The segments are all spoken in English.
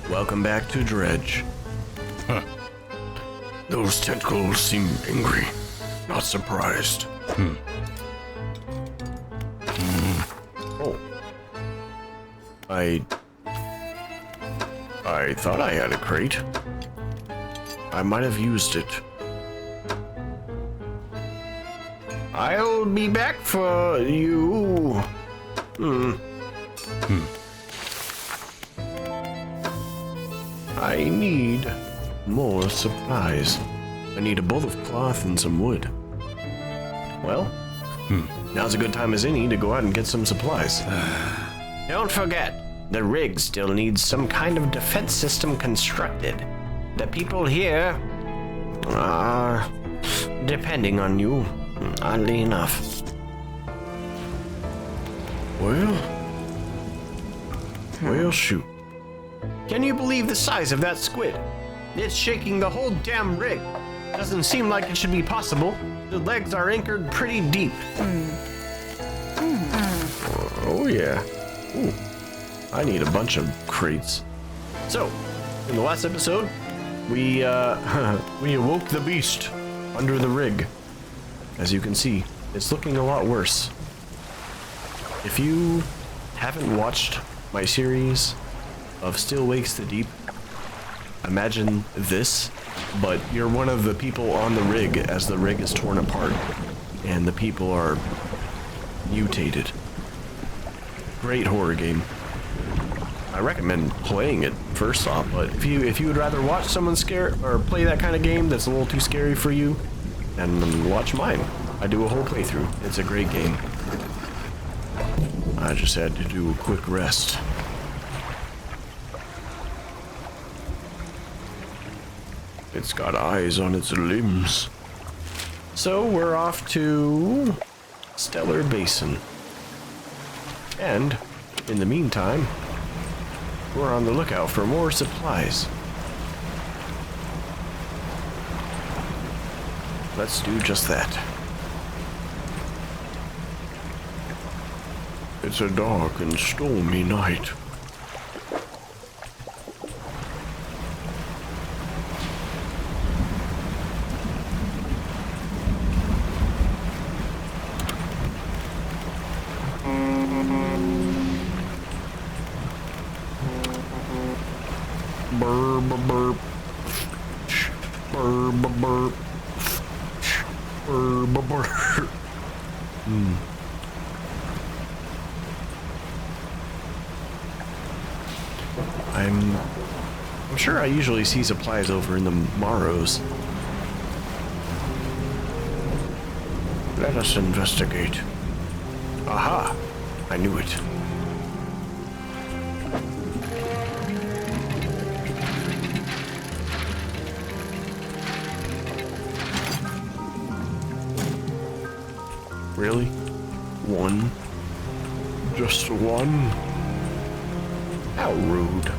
Welcome back to Dredge. Huh. Those tentacles seem angry. Not surprised. Oh. I thought I had a crate. I might have used it. I'll be back for you. I need more supplies. I need a bowl of cloth and some wood. Well, now's a good time as any to go out and get some supplies. Don't forget, the rig still needs some kind of defense system constructed. The people here are depending on you, oddly enough. Well, shoot. Can you believe the size of that squid? It's shaking the whole damn rig. Doesn't seem like it should be possible. The legs are anchored pretty deep. Oh yeah. Ooh. I need a bunch of crates. So, in the last episode, we awoke the beast under the rig. As you can see, it's looking a lot worse. If you haven't watched my series of Still Wakes the Deep, imagine this, but you're one of the people on the rig as the rig is torn apart and the people are mutated. Great horror game. I recommend playing it first off, but if you would rather watch someone scare or play that kind of game that's a little too scary for you, then watch mine. I do a whole playthrough. It's a great game. I just had to do a quick rest. It's got eyes on its limbs. So we're off to Stellar Basin. And in the meantime, we're on the lookout for more supplies. Let's do just that. It's a dark and stormy night. Burp, burp, burp, burp, burp, burp. I'm sure I usually see supplies over in the Maros. Let us investigate. Aha! I knew it. Really? One? Just one? How rude.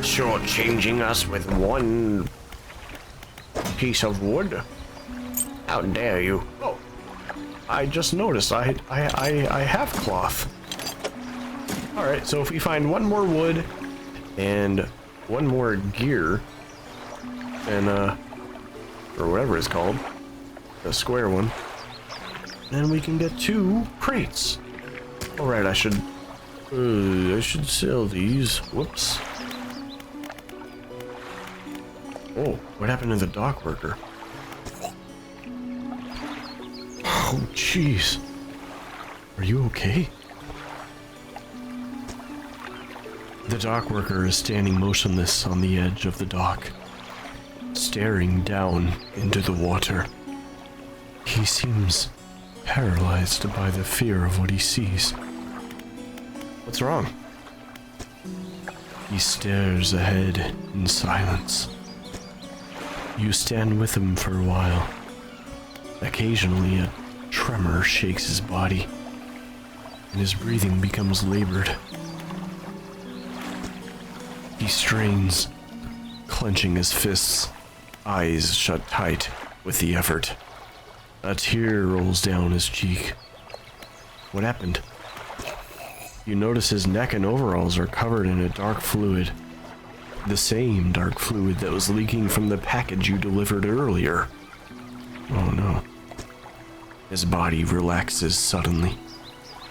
Shortchanging us with one piece of wood? How dare you? Oh, I just noticed I have cloth. Alright, so if we find one more wood and one more gear, and or whatever it's called, the square one, then we can get 2 crates. Alright, I should sell these. Whoops. Oh, what happened to the dock worker? Oh, jeez. Are you okay? The dock worker is standing motionless on the edge of the dock, staring down into the water. He seems paralyzed by the fear of what he sees. What's wrong? He stares ahead in silence. You stand with him for a while. Occasionally, a tremor shakes his body, and his breathing becomes labored. He strains, clenching his fists, eyes shut tight with the effort. A tear rolls down his cheek. What happened? You notice his neck and overalls are covered in a dark fluid. The same dark fluid that was leaking from the package you delivered earlier. Oh no. His body relaxes suddenly,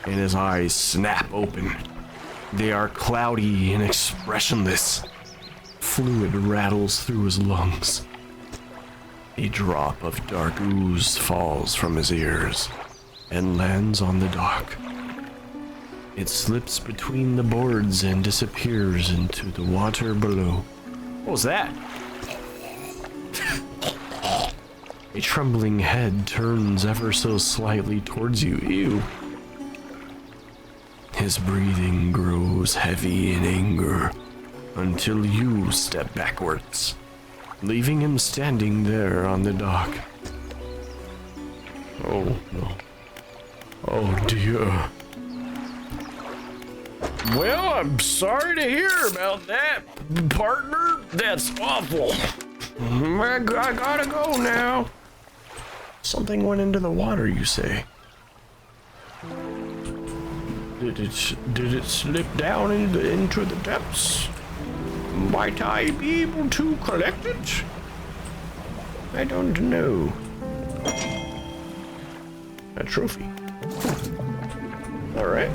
and his eyes snap open. They are cloudy and expressionless. Fluid rattles through his lungs. A drop of dark ooze falls from his ears and lands on the dock. It slips between the boards and disappears into the water below. What was that? A trembling head turns ever so slightly towards you. Ew. His breathing grows heavy in anger until you step backwards, leaving him standing there on the dock. Oh no. Oh dear. Well, I'm sorry to hear about that, partner. That's awful. I gotta go now. Something went into the water, you say? Did it slip down into the depths? Might I be able to collect it? I don't know. A trophy. All right.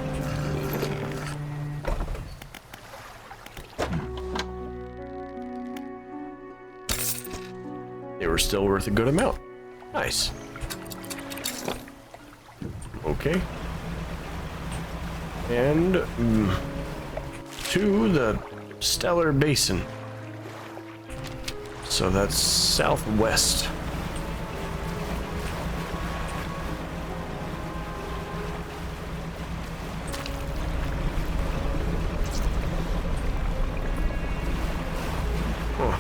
They were still worth a good amount. Nice. Okay. And to the Stellar Basin. So that's southwest. Huh.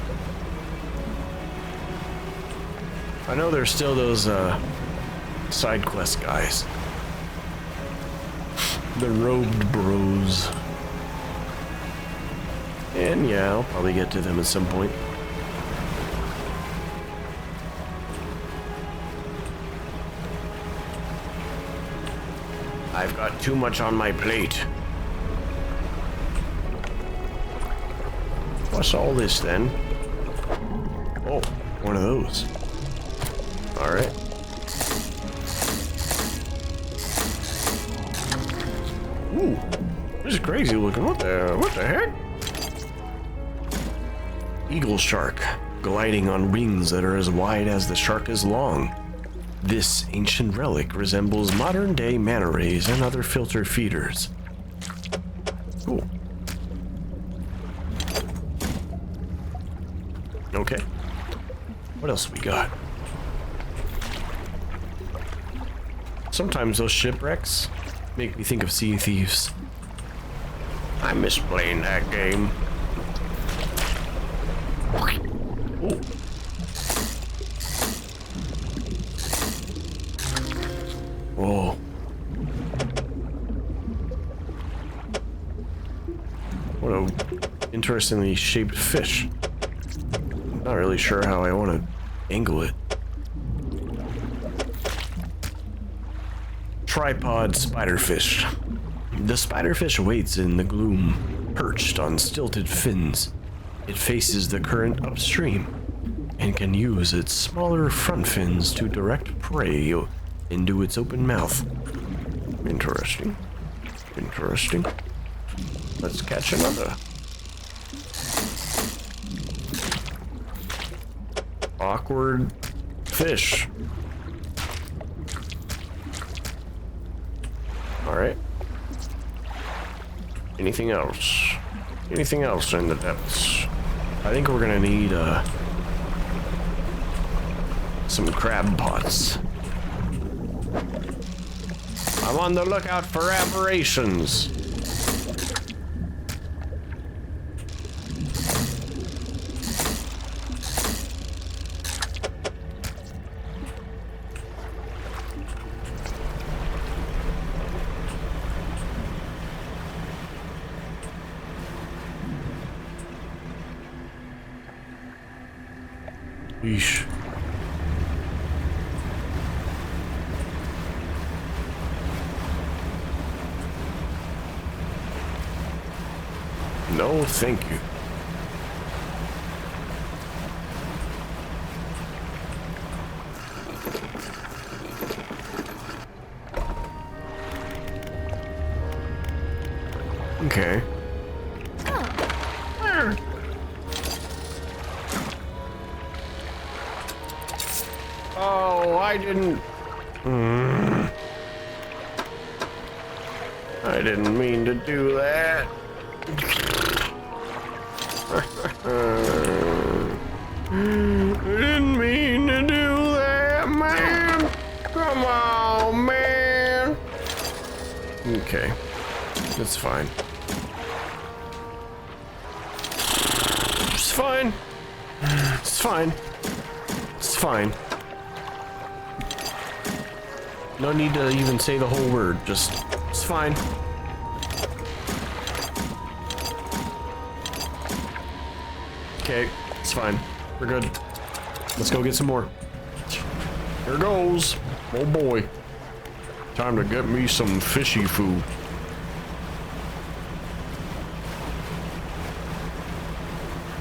I know there's still those side quest guys. The robed bros. And yeah, I'll probably get to them at some point. I've got too much on my plate. What's all this then? Oh, one of those. Alright. Ooh, this is crazy looking. What the heck? Eagle shark, gliding on wings that are as wide as the shark is long. This ancient relic resembles modern-day manta rays and other filter feeders. Cool. Okay. What else we got? Sometimes those shipwrecks make me think of Sea Thieves. I miss playing that game. Ooh. Whoa. What a interestingly shaped fish. Not really sure how I want to angle it. Tripod spiderfish. The spiderfish waits in the gloom, perched on stilted fins. It faces the current upstream and can use its smaller front fins to direct prey into its open mouth. Interesting. Interesting. Let's catch another. Awkward fish. Alright. Anything else? Anything else in the depths? I think we're gonna need some crab pots. I'm on the lookout for aberrations. Yeesh. No, thank you. Okay. Oh, I didn't. I didn't mean to do that. I didn't mean to do that, man. Come on, man. Okay, it's fine. It's fine. It's fine. It's fine. No need to even say the whole word. Just, it's fine. Okay, it's fine. We're good. Let's go get some more. Here goes. Oh boy. Time to get me some fishy food.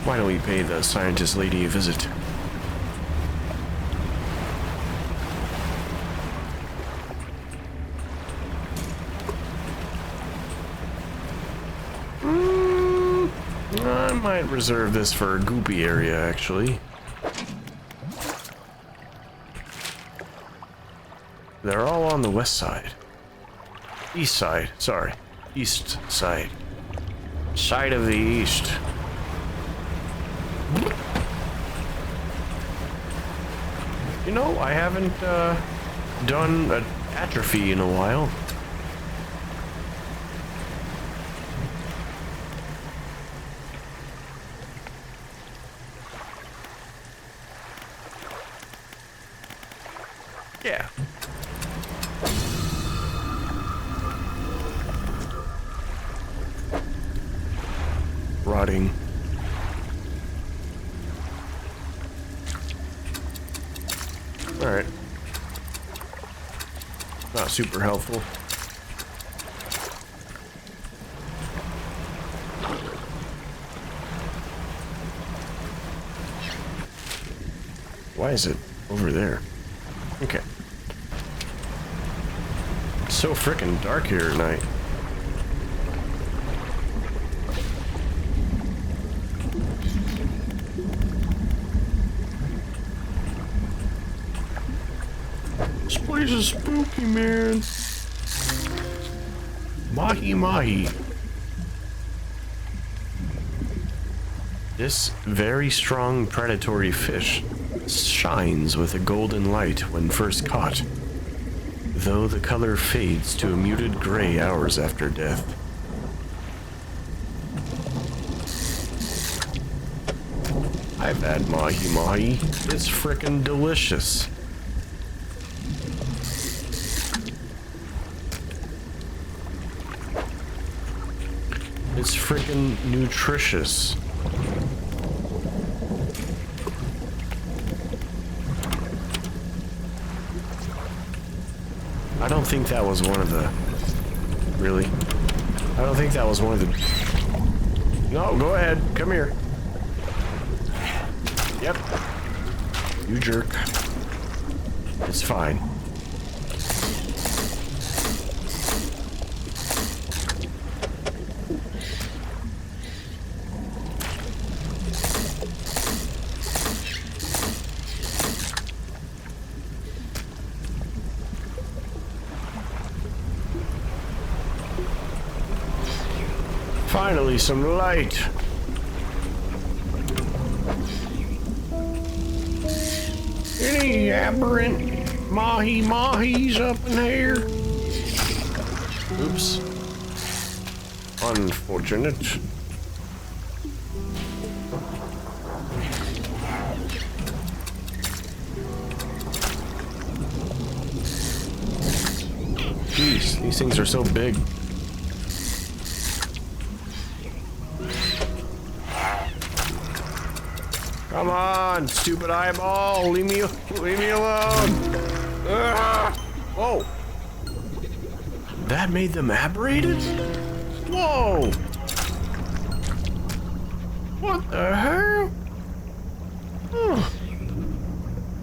Why don't we pay the scientist lady a visit? I might reserve this for a goopy area, actually. They're all on the west side. East side, sorry. East side. Side of the east. You know, I haven't done an atrophy in a while. Yeah. Rotting. Alright. Not super helpful. Why is it over there? Okay. It's so frickin' dark here at night. This place is spooky, man. Mahi mahi. This very strong predatory fish shines with a golden light when first caught, though the color fades to a muted gray hours after death. I've had mahi mahi. It's frickin' delicious. It's frickin' nutritious. I don't think that was one of the... Really? I don't think that was one of the... No, go ahead. Come here. Yep. You jerk. It's fine. Finally, some light. Any aberrant mahi-mahis up in here? Oops. Unfortunate. Jeez, these things are so big. Come on, stupid eyeball! Leave me alone! Ah! Whoa! That made them aberrated? Whoa! What the hell? Oh.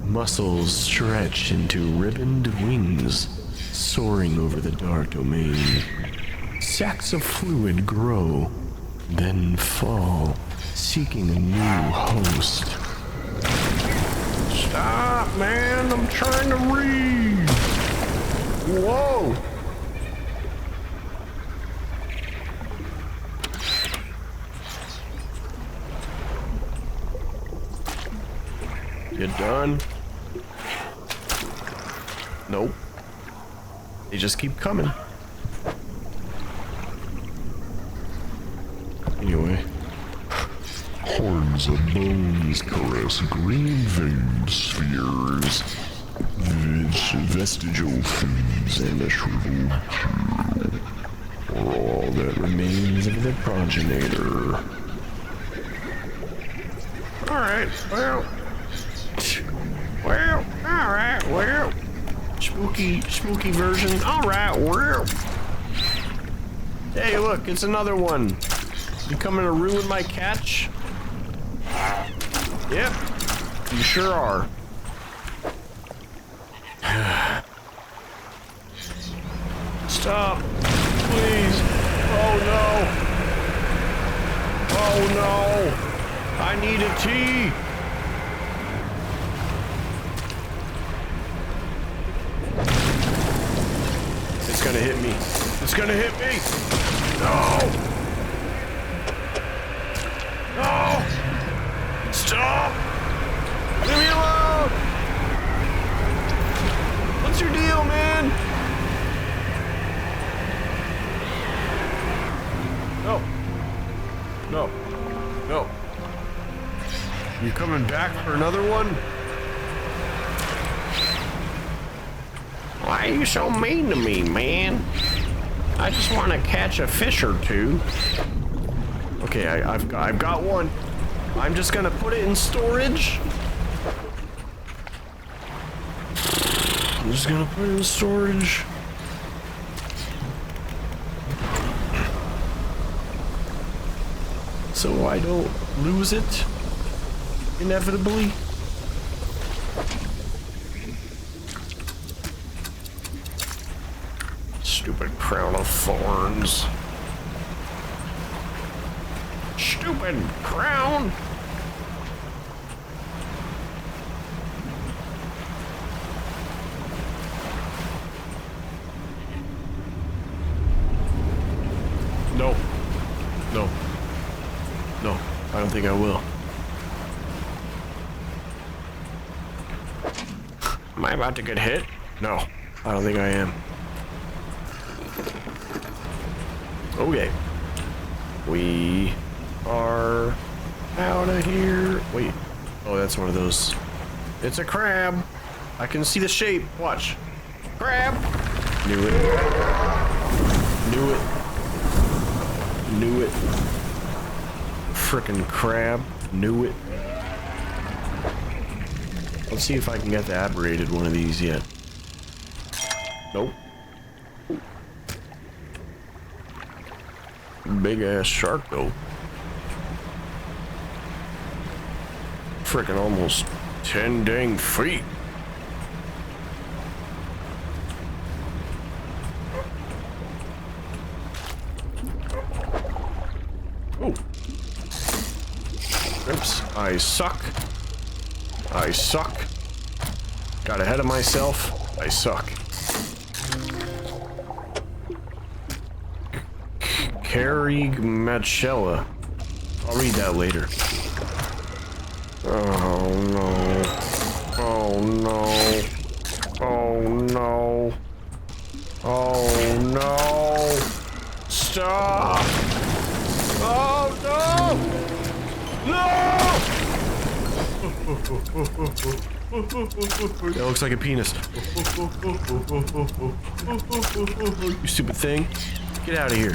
Muscles stretch into ribboned wings, soaring over the dark domain. Sacs of fluid grow, then fall, seeking a new host. Stop, man! I'm trying to read! Whoa! You done? Nope. They just keep coming. Anyway. Horns of bones caress green veined spheres. Vestigial fins and a shriveled tear. Or all that remains of the progenitor. Alright, well, alright, well. Spooky version. Alright, well. Hey, look, it's another one. You coming to ruin my catch? Yep, you sure are. Stop, please. Oh no. Oh no. I need a tea. It's gonna hit me. It's gonna hit me. No. No! Stop! Leave me alone! What's your deal, man? No. No. No. You coming back for another one? Why are you so mean to me, man? I just want to catch a fish or two. Okay, I've got one. I'm just gonna put it in storage. I'm just gonna put it in storage. So I don't lose it inevitably. Stupid crown of thorns. Stupid crown! No. No. No, I don't think I will. Am I about to get hit? No, I don't think I am. Okay. We are out of here. Wait. Oh, that's one of those. It's a crab. I can see the shape. Watch. Crab. Knew it. Knew it. Knew it. Frickin' crab. Knew it. Let's see if I can get the aberrated one of these yet. Nope. Big ass shark though. Frickin' almost 10 dang feet. Oh. Oops. I suck. I suck. Got ahead of myself. I suck. Carigmachella. I'll read that later. Oh no. Oh no. Oh no. Oh no. Stop. Oh no. No. That looks like a penis. You stupid thing. Get out of here.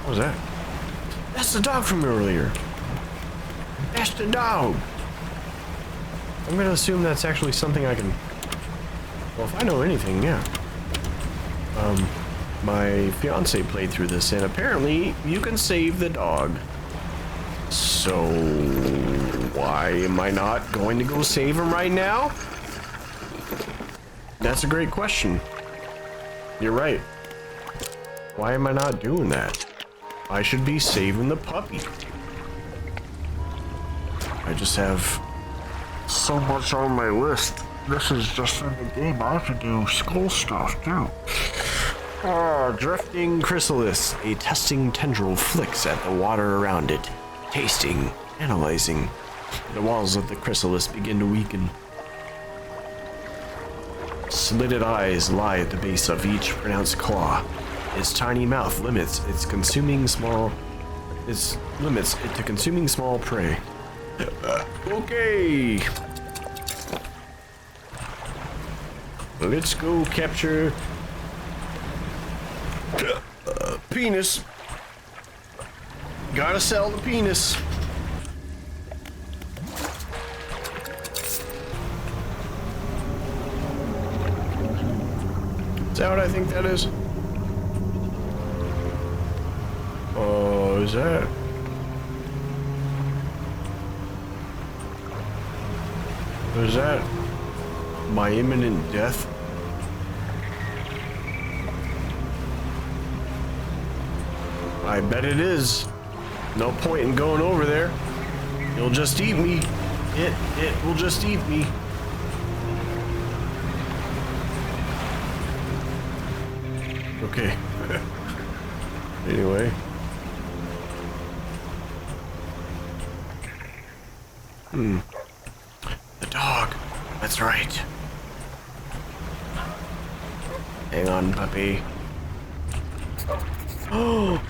What was that? That's the dog from earlier. That's the dog. I'm gonna assume that's actually something I can... Well, if I know anything, yeah. my fiance played through this, and apparently you can save the dog. So why am I not going to go save him right now? That's a great question. You're right. Why am I not doing that? I should be saving the puppy. I just have so much on my list. This is just in the game. I have to do school stuff too. Drifting chrysalis. A testing tendril flicks at the water around it, tasting, analyzing. The walls of the chrysalis begin to weaken. Slitted eyes lie at the base of each pronounced claw. Its tiny mouth limits it to consuming small prey. Okay. Let's go capture penis. Gotta sell the penis. Is that what I think that is? Oh, is that? Is that my imminent death? I bet it is. No point in going over there. It'll just eat me. It will just eat me. Okay. Anyway. The dog. That's right. Hang on, puppy. Oh,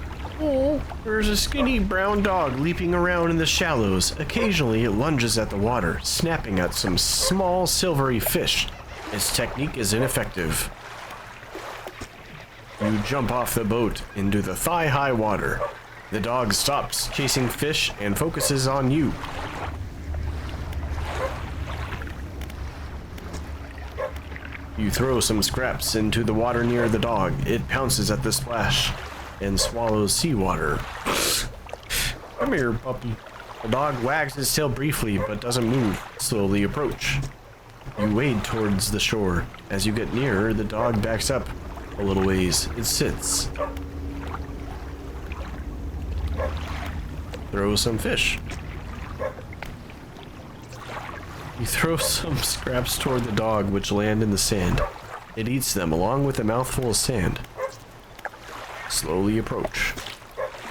there's a skinny brown dog leaping around in the shallows. Occasionally, it lunges at the water, snapping at some small silvery fish. Its technique is ineffective. You jump off the boat into the thigh-high water. The dog stops chasing fish and focuses on you. You throw some scraps into the water near the dog. It pounces at the splash and swallows seawater. Come here, puppy. The dog wags its tail briefly but doesn't move. Slowly approach. You wade towards the shore. As you get nearer, the dog backs up a little ways. It sits. Throw some fish. You throw some scraps toward the dog, which land in the sand. It eats them along with a mouthful of sand. Slowly approach.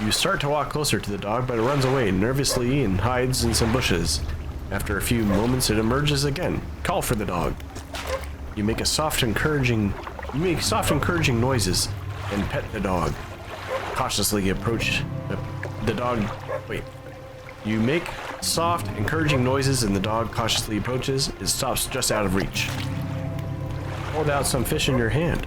You start to walk closer to the dog, but it runs away nervously and hides in some bushes. After a few moments, it emerges again. Call for the dog. You make soft, encouraging noises and pet the dog. Cautiously approach the dog. Wait. You make soft, encouraging noises and the dog cautiously approaches. It stops just out of reach. Hold out some fish in your hand.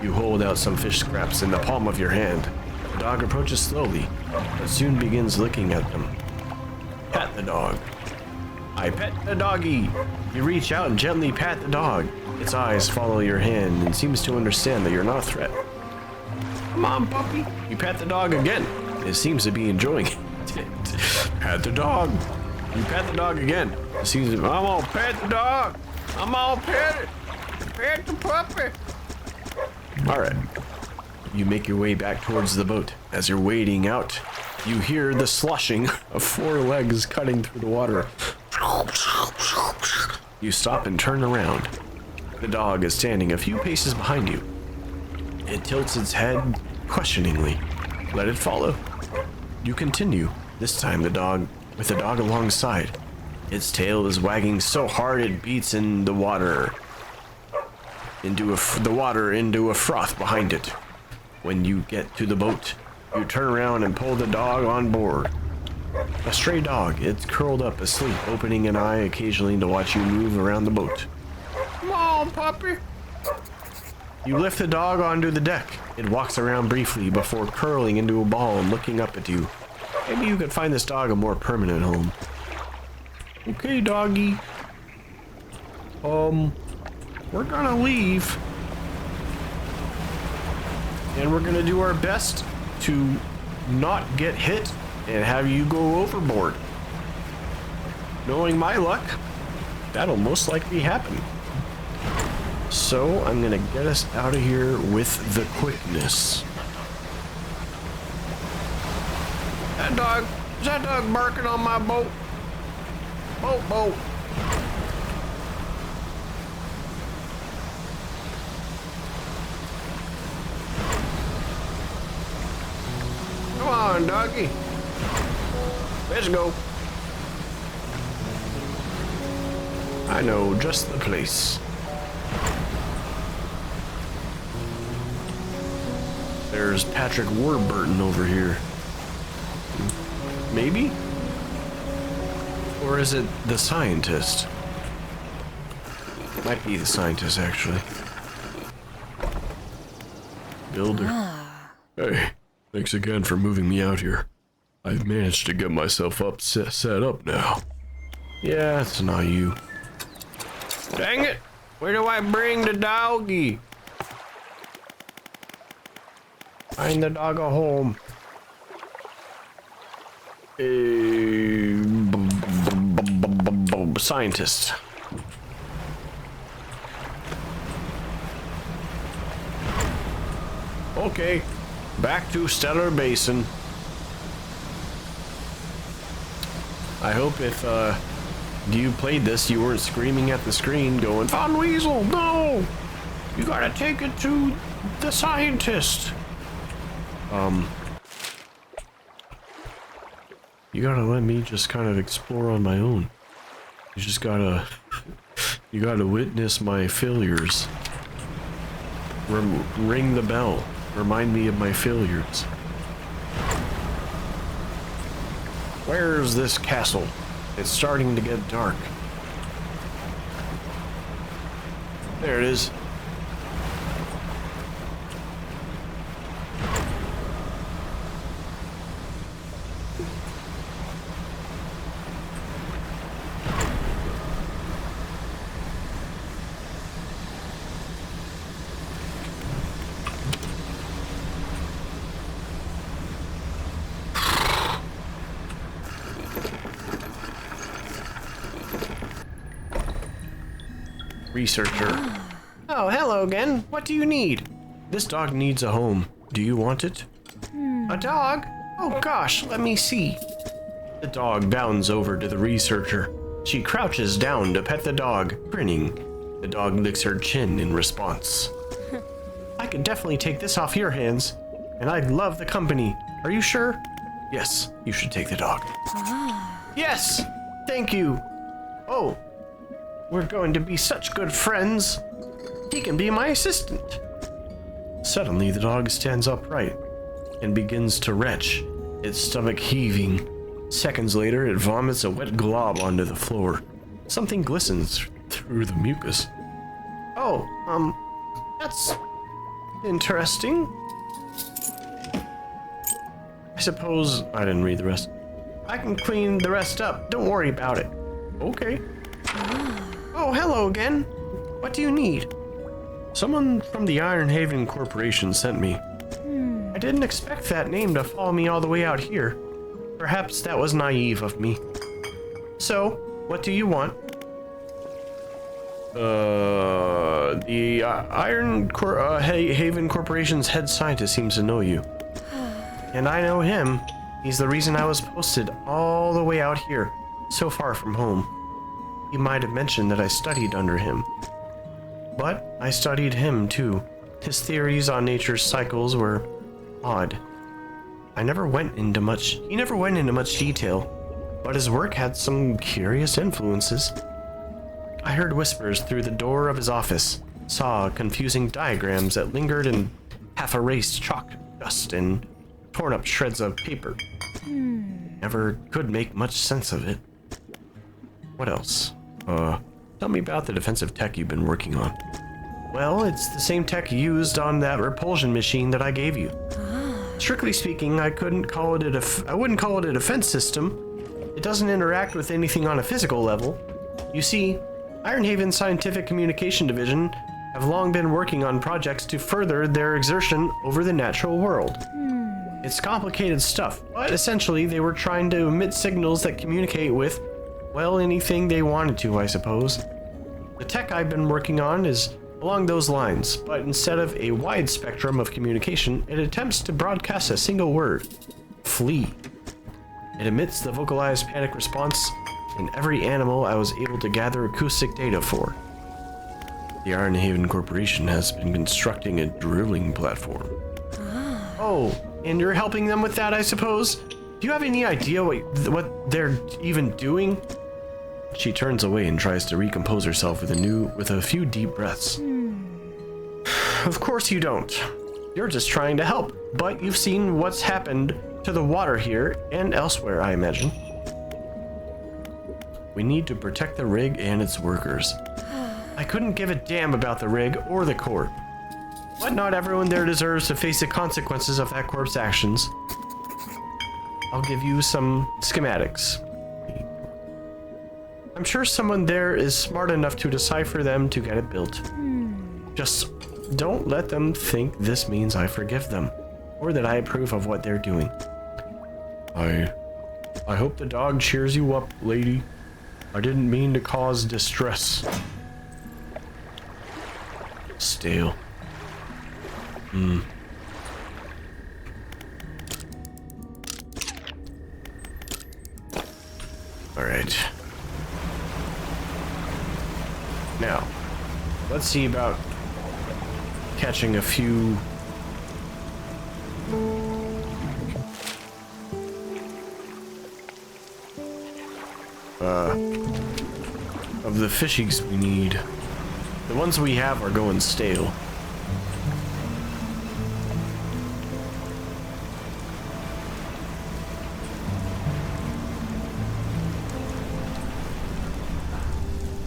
You hold out some fish scraps in the palm of your hand. The dog approaches slowly, but soon begins licking at them. Pat the dog. I pet the doggy. You reach out and gently pat the dog. Its eyes follow your hand and seems to understand that you're not a threat. Come on, puppy. You pat the dog again. It seems to be enjoying it. Pat the dog. You pat the dog again. It seems to, I'm gonna pat the dog. I'm gonna pet it. Pet the puppy. All right. You make your way back towards the boat. As you're wading out, you hear the sloshing of 4 legs cutting through the water. You stop and turn around. The dog is standing a few paces behind you. It tilts its head questioningly. Let it follow. You continue, this time with the dog alongside. Its tail is wagging so hard it beats in the water into a froth behind it. When you get to the boat, you turn around and pull the dog on board. A stray dog, it's curled up asleep, opening an eye occasionally to watch you move around the boat. Come on, puppy. You lift the dog onto the deck. It walks around briefly before curling into a ball and looking up at you. Maybe you could find this dog a more permanent home. Okay, doggy. We're gonna leave. and we're gonna do our best to not get hit and have you go overboard. Knowing my luck, that'll most likely happen. So I'm gonna get us out of here with the quickness. Is that dog barking on my boat? Boat. Come on, doggy. Let's go. I know just the place. There's Patrick Warburton over here. Maybe? Or is it the scientist? Might be the scientist, actually. Builder. Hey, thanks again for moving me out here. I've managed to get myself set up now. Yeah, it's not you. Dang it! Where do I bring the doggy? Find the dog a home. Scientist. Okay, back to Stellar Basin. I hope if you played this, you weren't screaming at the screen going, Von Weasel, no! You gotta take it to the scientist. You gotta let me just kind of explore on my own. You just gotta, you gotta witness my failures. Ring the bell. Remind me of my failures. Where's this castle? It's starting to get dark. There it is. Researcher. Oh, hello again. What do you need? This dog needs a home. Do you want it? A dog? Oh gosh, let me see. The dog bounds over to the researcher. She crouches down to pet the dog, grinning. The dog licks her chin in response. I could definitely take this off your hands, and I'd love the company. Are you sure? Yes, you should take the dog. Yes! Thank you! Oh, we're going to be such good friends. He can be my assistant. Suddenly, the dog stands upright and begins to retch, its stomach heaving. Seconds later, it vomits a wet glob onto the floor. Something glistens through the mucus. Oh, that's interesting. I suppose I didn't read the rest. I can clean the rest up. Don't worry about it. Okay. Oh, hello again. What do you need? Someone from the Iron Haven Corporation sent me. I didn't expect that name to follow me all the way out here. Perhaps that was naive of me. So, what do you want? The Haven Corporation's head scientist seems to know you. And I know him. He's the reason I was posted all the way out here, so far from home. He might have mentioned that I studied under him. But I studied him too. His theories on nature's cycles were odd. He never went into much detail, but his work had some curious influences. I heard whispers through the door of his office, saw confusing diagrams that lingered in half-erased chalk dust and torn up shreds of paper. Never could make much sense of it. What else? Tell me about the defensive tech you've been working on. Well, it's the same tech used on that repulsion machine that I gave you. Strictly speaking, I wouldn't call it a defense system. It doesn't interact with anything on a physical level. You see, Ironhaven Scientific Communication Division have long been working on projects to further their exertion over the natural world. It's complicated stuff, but essentially they were trying to emit signals that communicate with, well, anything they wanted to, I suppose. The tech I've been working on is along those lines, but instead of a wide spectrum of communication, it attempts to broadcast a single word: flee. It emits the vocalized panic response in every animal I was able to gather acoustic data for. The Iron Haven Corporation has been constructing a drilling platform. Oh, and you're helping them with that, I suppose? Do you have any idea what they're even doing? She turns away and tries to recompose herself with a few deep breaths. Of course you don't. You're just trying to help, but you've seen what's happened to the water here and elsewhere, I imagine. We need to protect the rig and its workers. I couldn't give a damn about the rig or the court. But not everyone there deserves to face the consequences of that corp's actions. I'll give you some schematics. I'm sure someone there is smart enough to decipher them to get it built. Just don't let them think this means I forgive them, or that I approve of what they're doing. I hope the dog cheers you up, lady. I didn't mean to cause distress. Stale. All right. Now, let's see about catching a few of the fishies we need. The ones we have are going stale.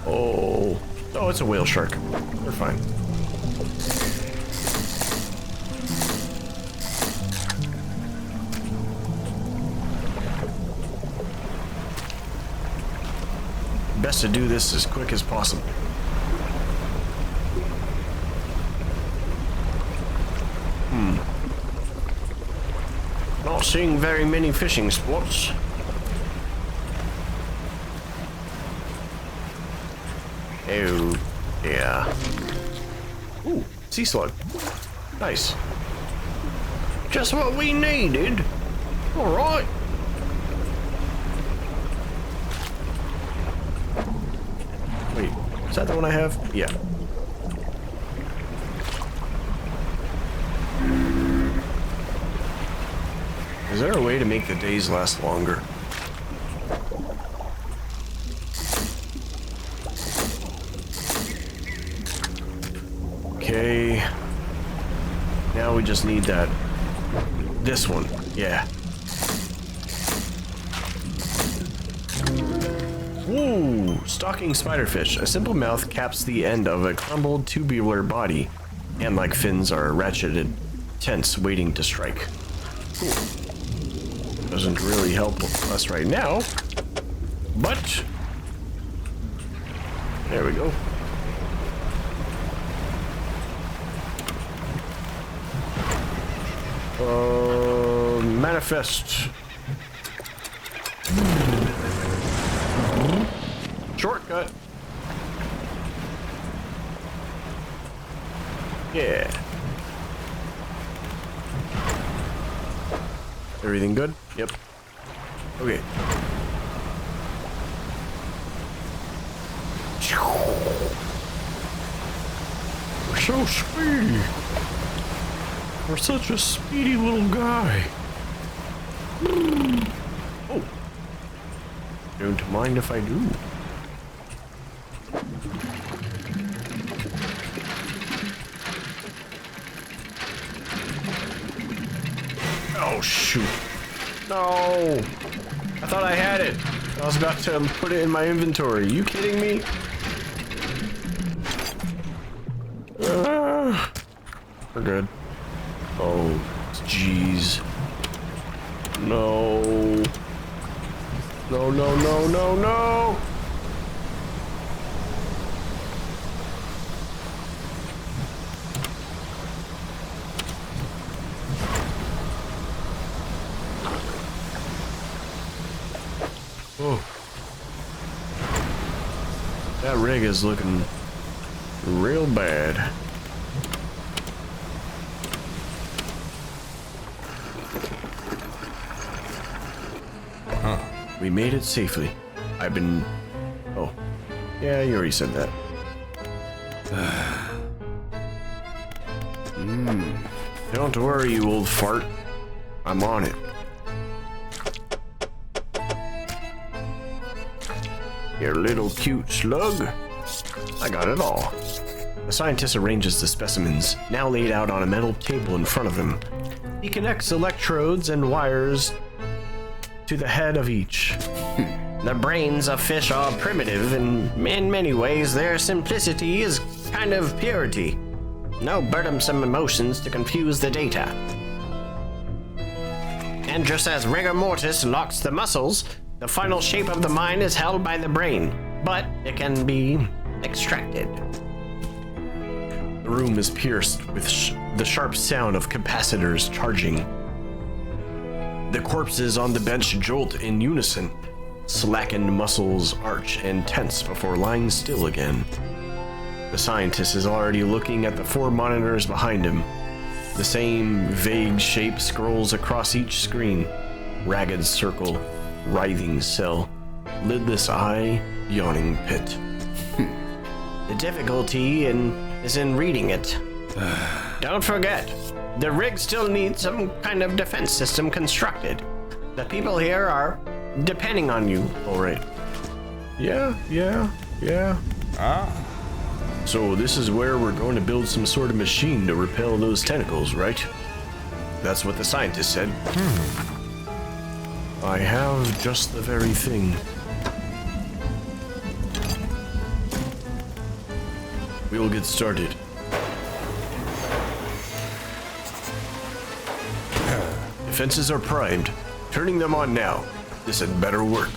Oh, it's a whale shark. They're fine. Best to do this as quick as possible. Not seeing very many fishing spots. Oh, yeah. Ooh, sea slug. Nice. Just what we needed. All right. Wait, is that the one I have? Yeah. Is there a way to make the days last longer? Okay. Now we just need this one. Yeah. Ooh, stalking spiderfish. A simple mouth caps the end of a crumbled tubular body, and like fins are ratcheted, tense, waiting to strike. Cool. Doesn't really help us right now, but there we go. Manifest. Shortcut. Yeah. Everything good? Yep. Okay. We're so speedy. We're such a speedy little guy. Oh. Don't mind if I do. Oh, shoot. No. I thought I had it. I was about to put it in my inventory. You kidding me? We're good. Oh, jeez. No. No, no, no, no, no. Oh. That rig is looking real bad. Huh. We made it safely. I've been... Oh. Yeah, you already said that. Don't worry, you old fart. I'm on it. You little cute slug. I got it all. The scientist arranges the specimens, now laid out on a metal table in front of him. He connects electrodes and wires to the head of each. The brains of fish are primitive, and in many ways their simplicity is kind of purity. No burdensome emotions to confuse the data. And just as rigor mortis locks the muscles, the final shape of the mind is held by the brain, but it can be extracted. The room is pierced with the sharp sound of capacitors charging. The corpses on the bench jolt in unison. Slackened muscles arch and tense before lying still again. The scientist is already looking at the 4 monitors behind him. The same vague shape scrolls across each screen. Ragged circle, writhing cell, lidless eye, yawning pit. The difficulty is in reading it. Don't forget, the rig still needs some kind of defense system constructed. The people here are depending on you. All right. Yeah. So this is where we're going to build some sort of machine to repel those tentacles, right? That's what the scientist said. I have just the very thing. We'll get started. Defenses are primed. Turning them on now. This had better work.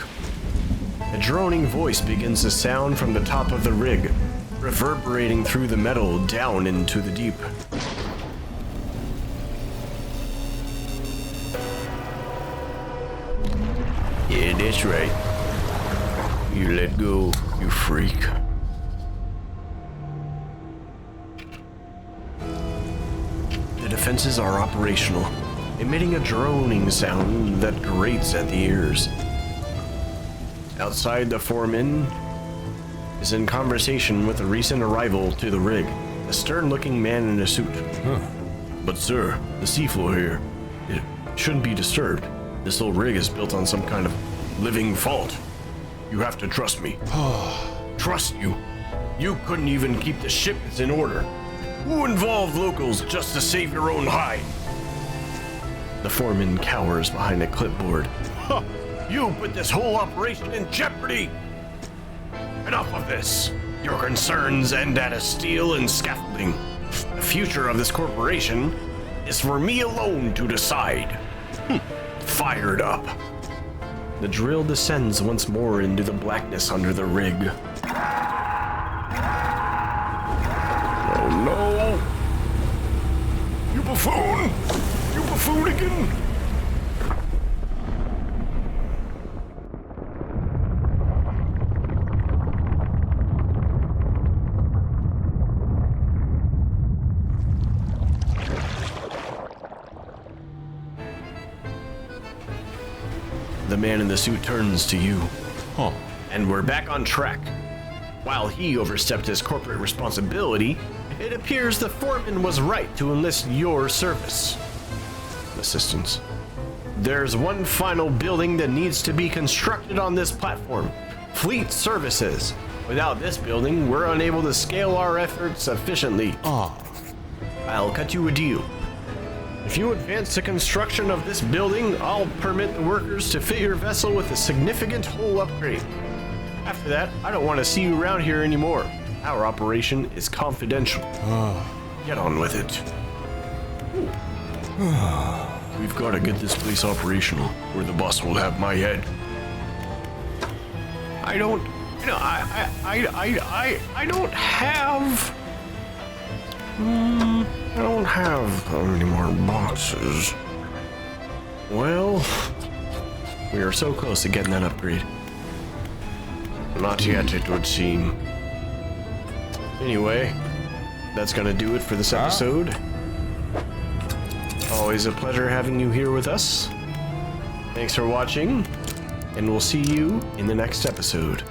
A droning voice begins to sound from the top of the rig, reverberating through the metal down into the deep. Yeah, that's right. You let go, you freak. The defenses are operational, emitting a droning sound that grates at the ears. Outside, the foreman is in conversation with a recent arrival to the rig, a stern-looking man in a suit. But sir, the seafloor here, it shouldn't be disturbed. This little rig is built on some kind of living fault. You have to trust me. Trust you? You couldn't even keep the shipments in order. Who involved locals just to save your own hide? The foreman cowers behind a clipboard. You put this whole operation in jeopardy! Enough of this. Your concerns end at a steel and scaffolding. The future of this corporation is for me alone to decide. Fired up. The drill descends once more into the blackness under the rig. Oh no! You buffoon! You buffoon again! The man in the suit turns to you. And we're back on track. While he overstepped his corporate responsibility, it appears the foreman was right to enlist your service. Assistance. There's one final building that needs to be constructed on this platform. Fleet services. Without this building, we're unable to scale our efforts efficiently. I'll cut you a deal. If you advance the construction of this building, I'll permit the workers to fit your vessel with a significant hull upgrade. After that, I don't want to see you around here anymore. Our operation is confidential. Get on with it. We've got to get this place operational, or the boss will have my head. I don't have any more boxes. Well, we are so close to getting that upgrade. Not yet, it would seem. Anyway, that's gonna do it for this episode. Always a pleasure having you here with us. Thanks for watching, and we'll see you in the next episode.